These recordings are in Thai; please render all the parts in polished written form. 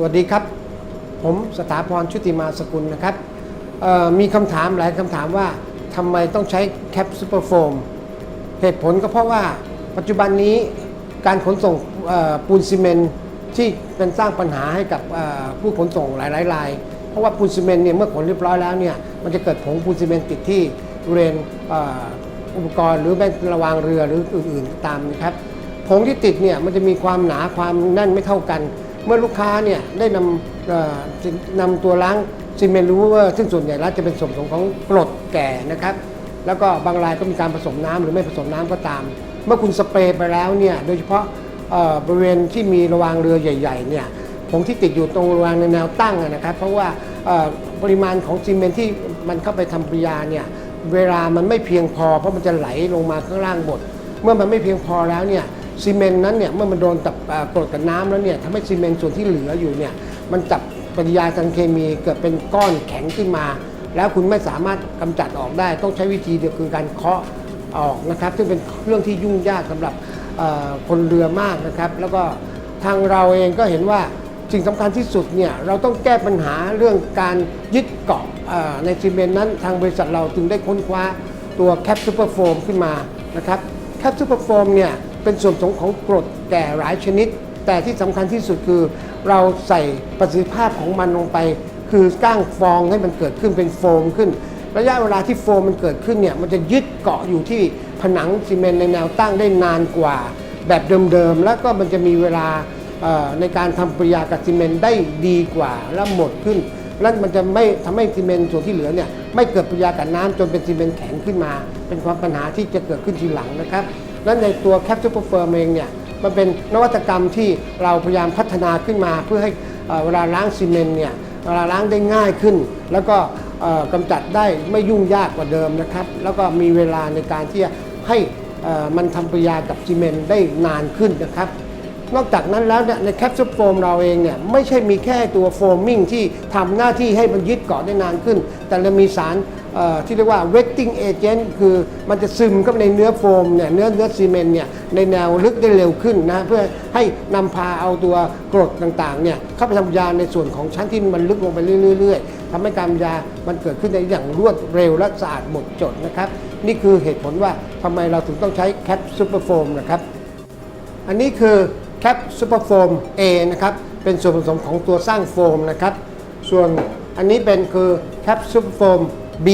วัสดีครับผมสถาพรชุติมาสกุลนะครับมีคำถามหลายคำถามว่าทำไมต้องใช้แคปซูเปอร์โฟมเหตุผลก็เพราะว่าปัจจุบันนี้การขนส่งปูนซีเมนต์ที่เป็นสร้างปัญหาให้กับผู้ขนส่งหลายรายเพราะว่าปูนซีเมนต์เนี่ยเมื่อขนเรียบร้อยแล้วเนี่ยมันจะเกิดผงปูนซีเมนต์ติดที่บริเวณอุปกรณ์หรือแม้ระวางเรือหรืออื่นๆตามนะครับผงที่ติดเนี่ยมันจะมีความหนาความแน่นไม่เท่ากันเมื่อลูกค้าเนี่ยได้นำตัวล้างซีเมนต์รูเวอร์ซึ่งส่วนใหญ่แล้วจะเป็นส่วนผสมของกรดแก่นะครับแล้วก็บางรายก็มีการผสมน้ำหรือไม่ผสมน้ำก็ตามเมื่อคุณสเปรย์ไปแล้วเนี่ยโดยเฉพาะบริเวณที่มีระวางเรือใหญ่ๆเนี่ยผงที่ติดอยู่ตรงระวางในแนวตั้งนะครับเพราะว่าปริมาณของซีเมนต์ที่มันเข้าไปทำปฏิกิริยาเนี่ยเวลามันไม่เพียงพอเพราะมันจะไหลลงมาข้างล่างหมดเมื่อมันไม่เพียงพอแล้วเนี่ยซีเมนต์นั้นเนี่ยเมื่อมันโดนกับกรดกับน้ำแล้วเนี่ยทำให้ซีเมนต์ส่วนที่เหลืออยู่เนี่ยมันจับปฏิกิริยาทางเคมีเกิดเป็นก้อนแข็งขึ้นมาแล้วคุณไม่สามารถกำจัดออกได้ต้องใช้วิธีเดียวคือการเคาะออกนะครับซึ่งเป็นเรื่องที่ยุ่งยากสำหรับคนเรือมากนะครับแล้วก็ทางเราเองก็เห็นว่าสิ่งสำคัญที่สุดเนี่ยเราต้องแก้ปัญหาเรื่องการยึดเกาะในซีเมนต์นั้นทางบริษัทเราจึงได้ค้นคว้าตัวแคปซูเปอร์โฟมขึ้นมานะครับแคปซูเปอร์โฟมเนี่ยเป็นส่วนผสมของกรดแก่หลายชนิดแต่ที่สำคัญที่สุดคือเราใส่ประสิทธิภาพของมันลงไปคือสร้างฟองให้มันเกิดขึ้นเป็นโฟมขึ้นระยะเวลาที่โฟมมันเกิดขึ้นเนี่ยมันจะยึดเกาะอยู่ที่ผนังซีเมนต์ในแนวตั้งได้นานกว่าแบบเดิมๆแล้วก็มันจะมีเวลาในการทำปฏิกิริยากับซีเมนต์ได้ดีกว่าและหมดขึ้นแล้วมันจะไม่ทำให้ซีเมนต์ส่วนที่เหลือเนี่ยไม่เกิดปฏิกิริยากับน้ำจนเป็นซีเมนต์แข็งขึ้นมาเป็นความปัญหาที่จะเกิดขึ้นทีหลังนะครับและในตัวแคปซูเปอร์โฟมเองเนี่ยมันเป็นนวัตกรรมที่เราพยายามพัฒนาขึ้นมาเพื่อให้เวลาล้างซีเมนต์เนี่ยเวลาล้างได้ง่ายขึ้นแล้วก็กำจัดได้ไม่ยุ่งยากกว่าเดิมนะครับแล้วก็มีเวลาในการที่จะให้มันทำปฏิกิริยากับซีเมนต์ได้นานขึ้นนะครับนอกจากนั้นแล้วเนี่ยในแคปซูลโฟมเราเองเนี่ยไม่ใช่มีแค่ตัวโฟมมิ่งที่ทำหน้าที่ให้มันยึดเกาะได้นานขึ้นแต่เรามีสารที่เรียกว่า wetting agent คือมันจะซึมเข้าในเนื้อโฟมเนี่ยเนื้อซีเมนต์เนี่ยในแนวลึกได้เร็วขึ้นนะเพื่อให้นำพาเอาตัวกรดต่างๆเนี่ยเข้าไปทำปฏิกิริยาในส่วนของชั้นที่มันลึกลงไปเรื่อยๆทำให้การปฏิกิริยามันเกิดขึ้นได้อย่างรวดเร็วและสะอาดหมดจดนะครับนี่คือเหตุผลว่าทำไมเราถึงต้องใช้แคปซูเปอร์โฟมนะครับอันนี้คือแคปซูเปอร์โฟม A นะครับเป็นส่วนผสมของตัวสร้างโฟมนะครับส่วนอันนี้เป็นคือแคปซูเปอร์โฟม B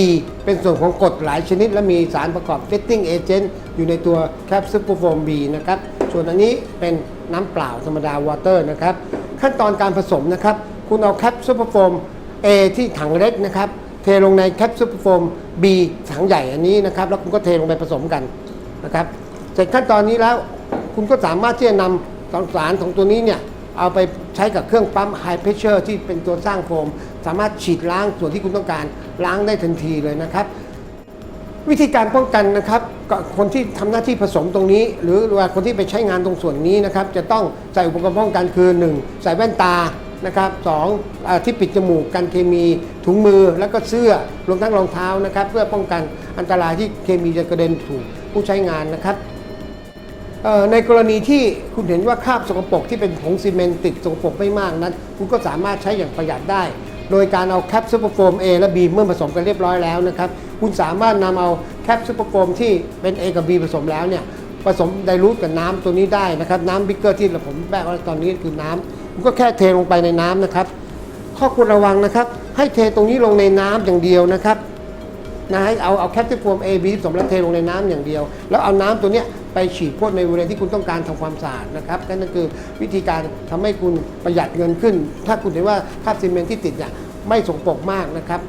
เป็นส่วนของกรดหลายชนิดและมีสารประกอบ Wetting Agent อยู่ในตัวแคปซูเปอร์โฟม B นะครับส่วนอันนี้เป็นน้ำเปล่าธรรมดาวอเตอร์นะครับขั้นตอนการผสมนะครับคุณเอาแคปซูเปอร์โฟม A ที่ถังเล็กนะครับเทลงในแคปซูเปอร์โฟม B ถังใหญ่อันนี้นะครับแล้วคุณก็เทลงไปผสมกันนะครับเสร็จขั้นตอนนี้แล้วคุณก็สามารถที่จะนำสารของตัวนี้เนี่ยเอาไปใช้กับเครื่องปั๊ม High Pressure ที่เป็นตัวสร้างโฟมสามารถฉีดล้างส่วนที่คุณต้องการล้างได้ทันทีเลยนะครับวิธีการป้องกันนะครับคนที่ทำหน้าที่ผสมตรงนี้หรือว่าคนที่ไปใช้งานตรงส่วนนี้นะครับจะต้องใส่อุปกรณ์ป้องกันคือ 1. ใส่แว่นตานะครับ 2. ที่ปิดจมูกกันเคมีถุงมือแล้วก็เสื้อรวมทั้งรองเท้านะครับเพื่อป้องกันอันตรายที่เคมีจะกระเด็นถูกผู้ใช้งานนะครับในกรณีที่คุณเห็นว่าคราบสกปรกที่เป็นผงซีเมนต์ติดสกปรกไม่มากนั้นคุณก็สามารถใช้อย่างประหยัดได้โดยการเอาแคปซูเปอร์โฟม A และ B เมื่อผสมกันเรียบร้อยแล้วนะครับคุณสามารถนำเอาแคปซูเปอร์โฟมที่เป็น A กับ B ผสมแล้วเนี่ยผสมไดลูทกับน้ำตัวนี้ได้นะครับน้ำบิ๊กเกอร์ที่ผมแบกไว้ตอนนี้คือน้ำคุณก็แค่เทลงไปในน้ำนะครับข้อควรระวังนะครับให้เทตรงนี้ลงในน้ำอย่างเดียวนะครับนะให้เอาแคปซูลโฟม A B ผสมแล้วเทลงในน้ำอย่างเดียวแล้วเอาน้ำตัวเนี้ยไปฉีดพ่นในบริเวณที่คุณต้องการทำความสะอาดนะครับนั่นคือวิธีการทำให้คุณประหยัดเงินขึ้นถ้าคุณเห็นว่าคราบซีเมนต์ที่ติดเนี่ยไม่สกปรกมากนะครับ